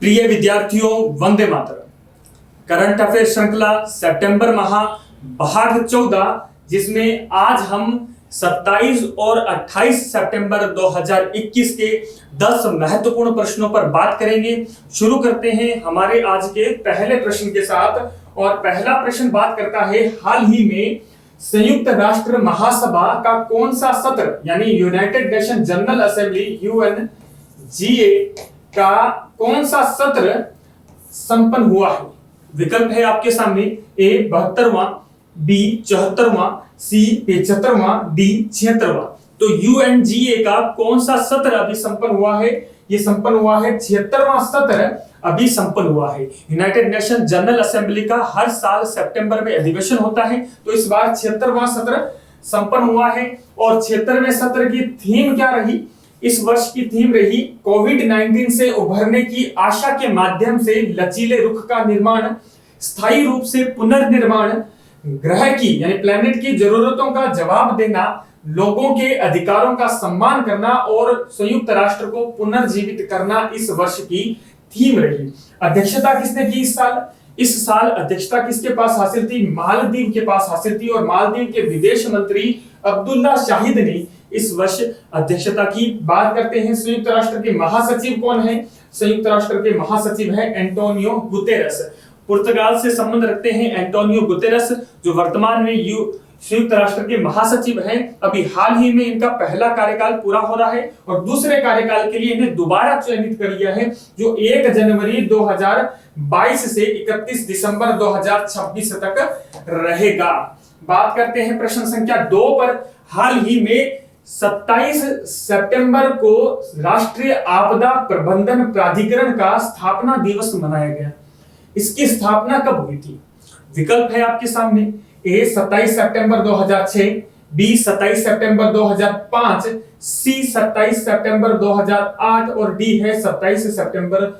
प्रिय विद्यार्थियों, Vande Mataram. Current affair श्रृंखला सितंबर माह भाग 14, जिसमें आज हम 27 और 28 सितंबर 2021 के 10 महत्वपूर्ण प्रश्नों पर बात करेंगे। शुरू करते हैं हमारे आज के पहले प्रश्न के साथ। और पहला प्रश्न बात करता है, हाल ही में संयुक्त राष्ट्र महासभा का कौन सा सत्र यानी United nation general assembly UNGA का कौन सा सत्र संपन्न हुआ है? विकल्प है आपके सामने, A 72वां, B 74वां, C 75वां, D 76वां। तो UNGA का कौन सा सत्र अभी संपन्न हुआ है? ये संपन्न हुआ है 76वां सत्र अभी संपन्न हुआ है। यूनाइटेड नेशन जनरल असेंबली का हर साल सितंबर में अधिवेशन होता है, तो इस बार 76वां सत्र संपन्न हुआ है। और 76वें सत्र की थीम क्या रही? इस वर्ष की थीम रही कोविड-19 से उभरने की आशा के माध्यम से लचीले रुख का निर्माण, स्थायी रूप से पुनर्निर्माण, ग्रह की यानी प्लेनेट की जरूरतों का जवाब देना, लोगों के अधिकारों का सम्मान करना और संयुक्त राष्ट्र को पुनर्जीवित करना इस वर्ष की थीम रही। अध्यक्षता किसने की इस साल? इस साल अध्यक्षता किसके पास हासिल थी? मालदीव के पास हासिल थी। और मालदीव के विदेश मंत्री अब्दुल्ला शाहिद ने इस वर्ष अध्यक्षता की। बात करते हैं संयुक्त राष्ट्र के महासचिव कौन है? संयुक्त राष्ट्र के महासचिव है एंटोनियो गुतेरस। पुर्तगाल से संबंध रखते हैं एंटोनियो गुतेरस, जो वर्तमान में संयुक्त राष्ट्र के महासचिव हैं। अभी हाल ही में इनका पहला कार्यकाल पूरा हो रहा है और दूसरे कार्यकाल के लिए इन्हें दोबारा चयनित कर लिया है, जो 1 जनवरी 2022 से 31 दिसंबर 2026 तक रहेगा। बात करते हैं प्रश्न संख्या 2 पर। हाल ही में 27 सितंबर को राष्ट्रीय आपदा प्रबंधन प्राधिकरण का स्थापना दिवस मनाया गया। इसकी स्थापना कब हुई थी? विकल्प है आपके सामने, A 27 September 2006, B 27 September 2005, C 27 सितंबर 2008 और D है 27 सितंबर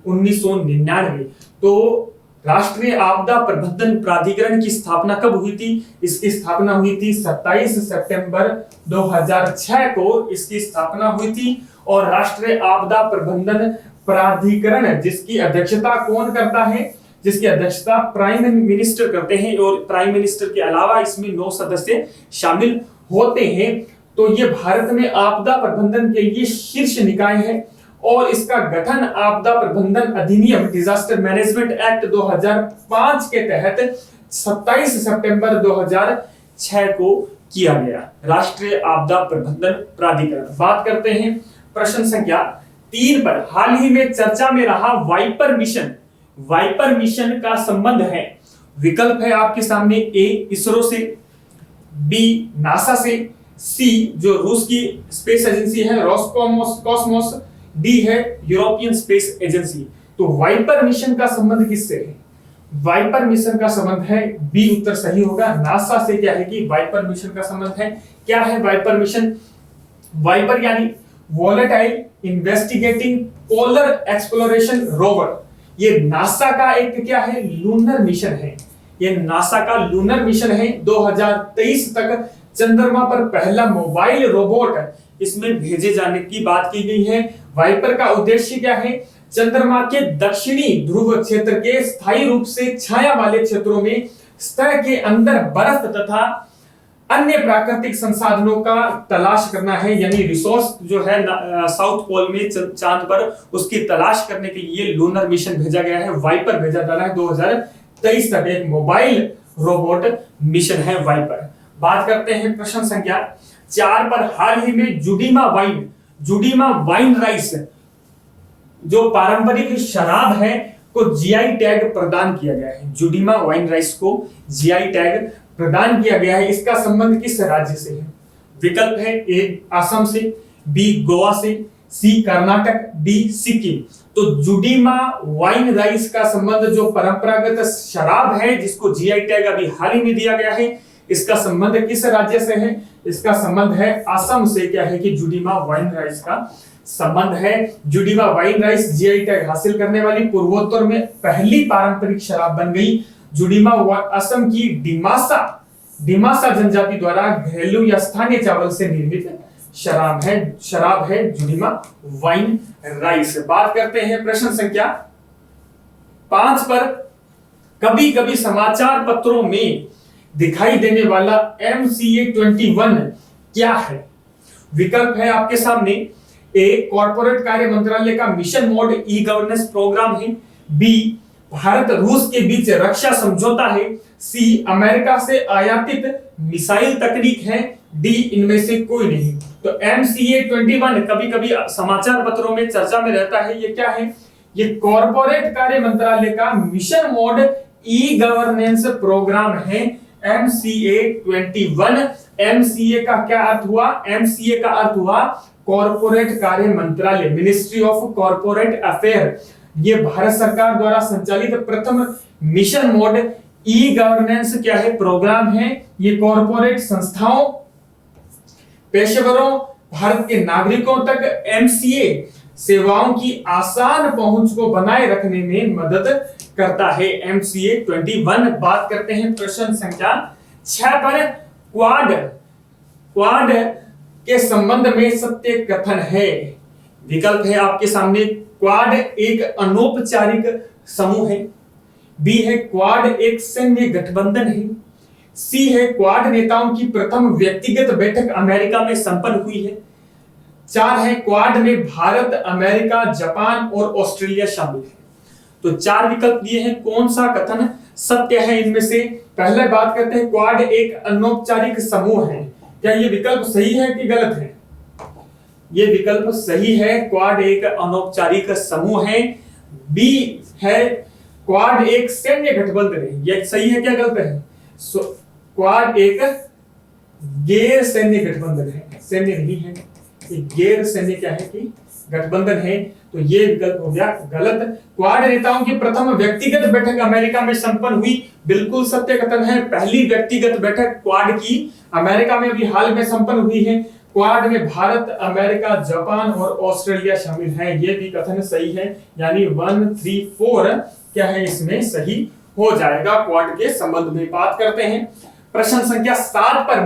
1999। तो राष्ट्रीय आपदा प्रबंधन प्राधिकरण की स्थापना कब हुई थी? इसकी स्थापना हुई थी 27 सितंबर 2006 को इसकी स्थापना हुई थी। और राष्ट्रीय आपदा प्रबंधन प्राधिकरण जिसकी अध्यक्षता कौन करता है? जिसकी अध्यक्षता प्राइम मिनिस्टर करते हैं। और प्राइम मिनिस्टर के अलावा इसमें 9 सदस्य शामिल होते हैं। तो ये भारत में आपदा प्रबंधन के लिए शीर्ष निकाय है और इसका गठन आपदा प्रबंधन अधिनियम डिजास्टर मैनेजमेंट एक्ट 2005 के तहत 27 सितंबर 2006 को किया गया। राष्ट्रीय आपदा प्रबंधन प्राधिकरण। बात करते हैं प्रश्न संख्या 3 पर। हाल ही में चर्चा में रहा वाइपर मिशन। वाइपर मिशन का संबंध है, विकल्प है आपके सामने, A इसरो से, B नासा से, C जो रूस की स्पेस एजेंसी है रोसकॉसमोस, D है यूरोपियन स्पेस एजेंसी। तो वाइपर मिशन का संबंध किससे है? वाइपर मिशन का संबंध है B उत्तर सही होगा। नासा से क्या है कि वाइपर मिशन का संबंध है। क्या है वाइपर मिशन? वाइपर यानी volatile investigating polar exploration rover. ये नासा का एक क्या है? लूनर मिशन है। ये नासा का लूनर मिशन है। 2023 तक चंद्रमा पर पहला मोबाइल रोबोट इसमें भेजे जाने की बात की गई है। वाइपर का उद्देश्य क्या है? चंद्रमा के दक्षिणी ध्रुव क्षेत्र के स्थायी रूप से छाया वाले क्षेत्रों में सतह के अंदर बर्फ तथा अन्य प्राकृतिक संसाधनों का तलाश करना है। यानी रिसोर्स जो है साउथ पोल में चांद पर, उसकी तलाश करने के लिए लूनर मिशन भेजा गया है। वाइपर भेजा जा रहा है 2023 तक। एक मोबाइल रोबोट मिशन है वाइपर। बात करते हैं प्रश्न संख्या 4 पर। हाल ही में जुडीमा वाइन राइस जो पारंपरिक शराब है को GI टैग प्रदान किया गया है। जुडीमा वाइन राइस को GI टैग प्रदान किया गया है। इसका संबंध किस राज्य से है? विकल्प है, A असम से, B गोवा से, C कर्नाटक, D सिक्किम। तो जुडीमा वाइन राइस का संबंध जो परंपरागत शराब है जिसको GI टैग अभी हाल ही में दिया गया है, इसका संबंध किस राज्य से है? इसका संबंध है असम से। क्या है कि जुडीमा वाइन राइस का संबंध है। Judima wine rice GI tag हासिल करने वाली पूर्वोत्तर में पहली पारंपरिक शराब बन गई। जुडीमा असम की डिमासा जनजाति द्वारा घरेलू या स्थानीय चावल से निर्मित शराब है जुडिमा वाइन राइस। बात करते हैं प्रश्न संख्या 5 पर। कभी कभी समाचार पत्रों में दिखाई देने वाला MCA 21 क्या है? विकल्प है आपके सामने। ए, कॉर्पोरेट कार्य मंत्रालय का mission mode e governance programme है। बी, भारत रूस के बीच रक्षा समझौता है। सी, अमेरिका से आयातित मिसाइल तकनीक है। डी, इनमें से कोई नहीं। तो MCA 21 कभी कभी समाचार पत्रों में चर्चा में रहता है। ये क्या है? ये कॉर्पोरेट कार्य मंत्रालय का mission mode e governance programme है MCA 21। MCA का क्या अर्थ हुआ? MCA का अर्थ हुआ कॉर्पोरेट कार्य मंत्रालय, मिनिस्ट्री ऑफ कॉर्पोरेट अफेयर। ये भारत सरकार द्वारा संचालित प्रथम मिशन मोड ई गवर्नेंस क्या है? प्रोग्राम है। ये कॉर्पोरेट संस्थाओं, पेशेवरों, भारत के नागरिकों तक MCA सेवाओं की आसान पहुंच को बनाए रखने में मदद करता है। MCA 21। बात करते हैं प्रश्न संख्या 6 पर। क्वाड के संबंध में सत्य कथन है। विकल्प है आपके सामने। क्वाड एक अनौपचारिक समूह है। बी है क्वाड एक सैन्य गठबंधन है। सी है क्वाड नेताओं की प्रथम व्यक्तिगत बैठक अमेरिका में संपन्न हुई है। 4 है क्वाड में भारत, अमेरिका, जापान और ऑस्ट्रेलिया शामिल है। तो 4 विकल्प दिए हैं। कौन सा कथन सत्य है इनमें से? पहले बात करते हैं क्वाड एक अनौपचारिक समूह है। क्या ये विकल्प सही है कि गलत है? ये विकल्प सही है। क्वाड एक अनौपचारिक समूह है। बी है क्वाड एक सैन्य गठबंधन है। ये सही है क्या गलत है? क्वाड एक गैर सैन्य गठबंधन है, सैन्य नहीं है। ये गैर सैन्य क्या है कि गठबंधन है। तो ये विकल्प हो गया गलत। क्वाड नेताओं की प्रथम व्यक्तिगत बैठक अमेरिका में संपन्न हुई, बिल्कुल सत्य कथन है। पहली व्यक्तिगत बैठक क्वाड की अमेरिका में भी हाल में संपन्न हुई है। क्वाड में भारत, अमेरिका, जापान और ऑस्ट्रेलिया शामिल है। ये भी कथन सही है। यानी 1, 3, 4 क्या है इसमें सही हो जाएगा। क्वाड के संबंध में बात करते हैं प्रश्न संख्या 7 पर।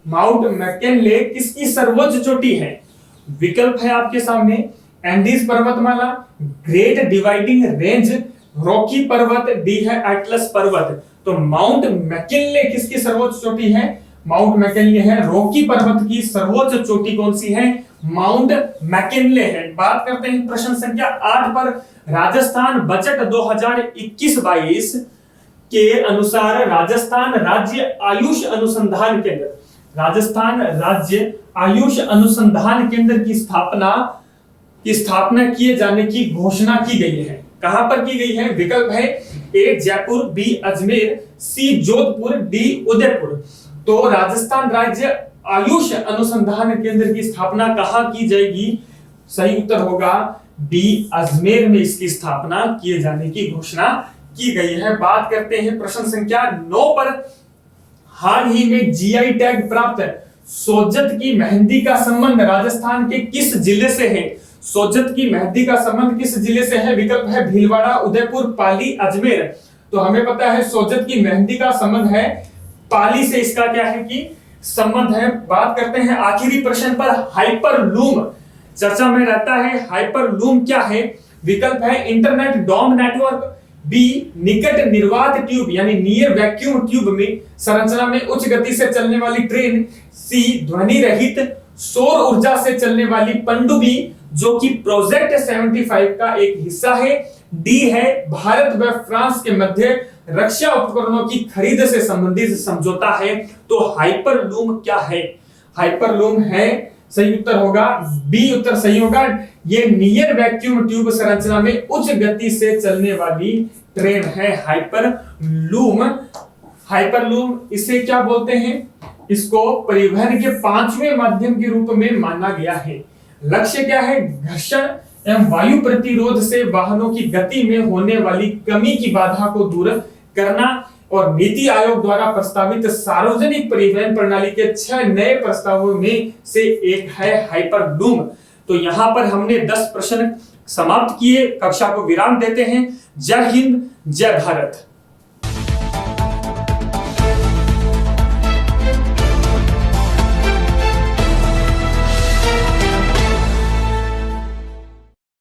माउंट मैकिनले किसकी सर्वोच्च चोटी है? विकल्प है आपके सामने। एंडीज पर्वतमाला, ग्रेट डिवाइडिंग रेंज, रॉकी पर्वत, डी है एटलस पर्वत। तो माउंट मैकिनले किसकी सर्वोच्च चोटी है? माउंट मैकिनले है। रॉकी पर्वत की सर्वोच्च चोटी कौन सी है? माउंट मैकिनले है। बात करते हैं प्रश्न संख्या 8 पर। राजस्थान बजट 2021-22 के अनुसार राजस्थान राज्य आयुष अनुसंधान केंद्र, राजस्थान राज्य आयुष अनुसंधान केंद्र की स्थापना किए जाने की घोषणा की गई है। कहां पर की गई है? विकल्प है। ए जयपुर, बी अजमेर, सी जोधपुर, डी उदयपुर। तो राजस्थान राज्य आयुष अनुसंधान केंद्र की स्थापना कहां की जाएगी? सही उत्तर होगा बी अजमेर में इसकी स्थापना किए जाने की घोषणा की गई है। बात करते हैं प्रश्न संख्या 9 पर। हाल ही में GI टैग प्राप्त सोजत की मेहंदी का संबंध राजस्थान के किस जिले से है? सोजत की मेहंदी का संबंध किस जिले से है? विकल्प है भीलवाड़ा, उदयपुर, पाली, अजमेर। तो हमें पता है सोजत की मेहंदी का संबंध है पाली से। इसका क्या है कि संबंध है। बात करते हैं आखिरी प्रश्न पर। हाइपरलूम चर्चा में रहता है। हाइपरलूम क्या है? विकल्प है इंटरनेट डोम नेटवर्क, बी निकट निर्वात ट्यूब यानी नियर वैक्यूम ट्यूब में संरचना में उच्च गति से चलने वाली ट्रेन, सी ध्वनि रहित सौर ऊर्जा से चलने वाली पनडुब्बी जो कि प्रोजेक्ट 75 का एक हिस्सा है, डी है भारत व फ्रांस के मध्य रक्षा उपकरणों की खरीद से संबंधित समझौता है। तो हाइपरलूम क्या है? हाइपरलूम है, सही उत्तर होगा बी उत्तर सही होगा। ये नियर वैक्यूम ट्यूब संरचना में उच्च गति से चलने वाली ट्रेन है हाइपरलूम। हाइपरलूम इसे क्या बोलते हैं? इसको परिवहन के 5वें माध्यम के रूप में माना गया है। लक्ष्य क्या है? घर्षण एवं वायु प्रतिरोध से वाहनों की गति में होने वाली कमी की बाधा को दूर करना। और नीति आयोग द्वारा प्रस्तावित सार्वजनिक परिवहन प्रणाली के 6 नए प्रस्तावों में से एक है हाइपरलूम। तो यहां पर हमने 10 प्रश्न समाप्त किए। कक्षा को विराम देते हैं। जय हिंद, जय भारत।